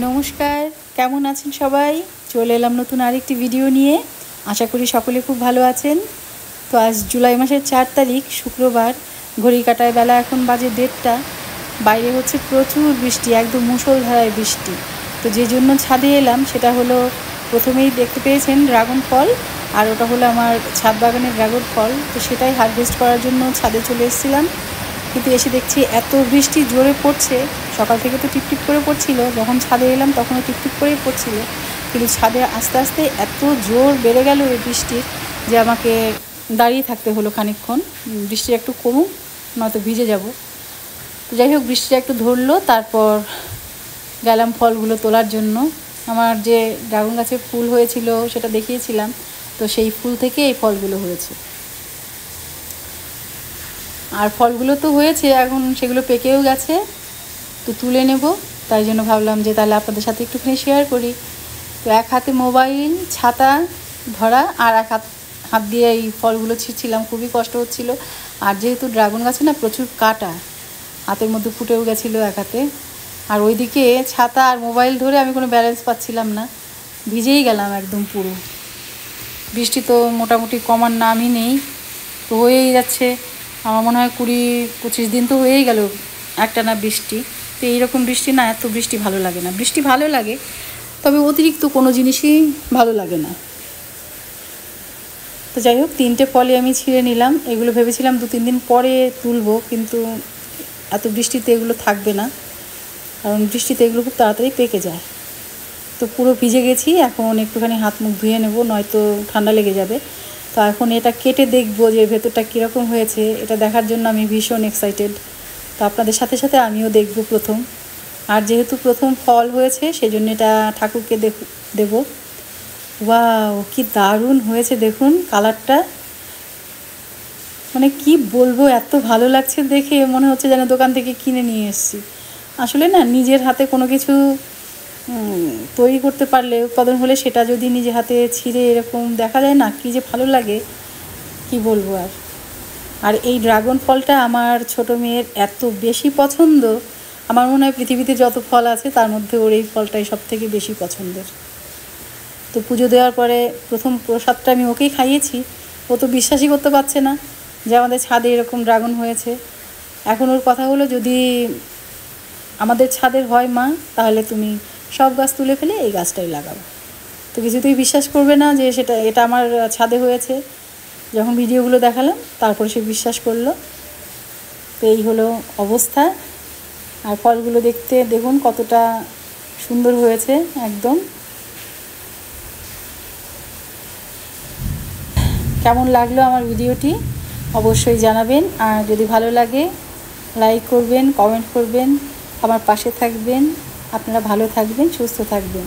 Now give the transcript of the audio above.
নমস্কার, কেমন আছেন সবাই? চলে এলাম নতুন আরেকটি ভিডিও নিয়ে। আশা করি সকলে খুব ভালো আছেন। তো আজ জুলাই মাসের 4 তারিখ শুক্রবার, ঘড়ি কাঁটায় বেলা এখন বাজে 1:30। বাইরে হচ্ছে প্রচুর বৃষ্টি, একদম মুষলধারায় বৃষ্টি। তো যে জন্য ছাদে এলাম সেটা হলো, প্রথমেই দেখতে পেয়েছেন ড্রাগন ফল, আর ওটা হলো আমার ছাদ বাগানের ড্রাগন ফল। তো সেটাই হারভেস্ট করার জন্য ছাদে চলে এসেছিলাম, কিন্তু এসে দেখছি এত বৃষ্টি জোরে পড়ছে। সকাল থেকে তো টিপটিপ করে পড়ছিল, যখন ছাদে এলাম তখনও টিপটিপ করেই পড়ছিল, কিন্তু ছাদে আস্তে আস্তে এত জোর বেড়ে গেল এই বৃষ্টির যে আমাকে দাঁড়িয়ে থাকতে হলো খানিকক্ষণ। বৃষ্টি একটু কমুক, নয়তো ভিজে যাব। তো যাই হোক, বৃষ্টিটা একটু ধরলো, তারপর গেলাম ফলগুলো তোলার জন্য। আমার যে ড্রাগন গাছে ফুল হয়েছিল সেটা দেখিয়েছিলাম, তো সেই ফুল থেকে এই ফলগুলো হয়েছে। আর ফলগুলো তো হয়েছে, এখন সেগুলো পেকেও গেছে, তো তুলে নেব। তাই জন্য ভাবলাম যে তাহলে আপনাদের সাথে একটুখানি শেয়ার করি। তো এক হাতে মোবাইল, ছাতা ধরা, আর এক হাত দিয়ে এই ফলগুলো ছিঁড়ছিলাম, খুবই কষ্ট হচ্ছিল। আর যেহেতু ড্রাগন গাছে না প্রচুর কাটা, হাতের মধ্যে ফুটেও গেছিলো এক হাতে। আর ওইদিকে ছাতা আর মোবাইল ধরে আমি কোনো ব্যালেন্স পাচ্ছিলাম না, ভিজেই গেলাম একদম পুরো। বৃষ্টি তো মোটামুটি কমার নামই নেই, তো হয়েই যাচ্ছে। আমার মনে হয় 20-25 দিন তো হয়েই গেল একটানা বৃষ্টি। তো এইরকম বৃষ্টি না, এত বৃষ্টি ভালো লাগে না। বৃষ্টি ভালো লাগে, তবে অতিরিক্ত কোনো জিনিসই ভালো লাগে না। তো যাই হোক, 3টে ফলই আমি ছিঁড়ে নিলাম। এগুলো ভেবেছিলাম 2-3 দিন পরে তুলবো, কিন্তু এত বৃষ্টিতে এগুলো থাকবে না, কারণ বৃষ্টিতে এগুলো খুব তাড়াতাড়ি পেকে যায়। তো পুরো ভিজে গেছি, এখন একটুখানি হাত মুখ ধুয়ে নেব, নয়তো ঠান্ডা লেগে যাবে। তো এখন এটা কেটে দেখবো যে ভেতরটা কীরকম হয়েছে, এটা দেখার জন্য আমি ভীষণ এক্সাইটেড। তো আপনাদের সাথে সাথে আমিও দেখব প্রথম। আর যেহেতু প্রথম ফল হয়েছে সেজন্য এটা ঠাকুরকে দেব। ওয়াও, কি দারুণ হয়েছে দেখুন কালারটা, মানে কি বলবো, এত ভালো লাগছে দেখে, মনে হচ্ছে যেন দোকান থেকে কিনে নিয়ে এসেছি। আসলে না, নিজের হাতে কোনো কিছু তৈরি করতে পারলে, উৎপাদন হলে, সেটা যদি নিজে হাতে ছিঁড়ে এরকম দেখা যায় না, কী যে ভালো লাগে, কি বলবো আর। আর এই ড্রাগন ফলটা আমার ছোটো মেয়ের এত বেশি পছন্দ, আমার মনে হয় পৃথিবীতে যত ফল আছে তার মধ্যে ওর এই ফলটাই সব থেকে বেশি পছন্দের। তো পুজো দেওয়ার পরে প্রথম প্রসাদটা আমি ওকেই খাইয়েছি। ও তো বিশ্বাসই করতে পারছে না যে আমাদের ছাদে এরকম ড্রাগন হয়েছে। এখন ওর কথা হলো, যদি আমাদের ছাদের হয় মা, তাহলে তুমি সব গাছ তুলে ফেলে এই গাছটাই লাগাবো। তো কিছুতেই বিশ্বাস করবে না যে এটা আমার ছাদে হয়েছে। যখন ভিডিওগুলো দেখালাম তারপরে সে বিশ্বাস করলো। তো এই হলো অবস্থা। আর ফলগুলো দেখতে দেখুন কতটা সুন্দর হয়েছে একদম। কেমন লাগলো আমার ভিডিওটি অবশ্যই জানাবেন, আর যদি ভালো লাগে লাইক করবেন, কমেন্ট করবেন, আমার পাশে থাকবেন। আপনারা ভালো থাকবেন, সুস্থ থাকবেন।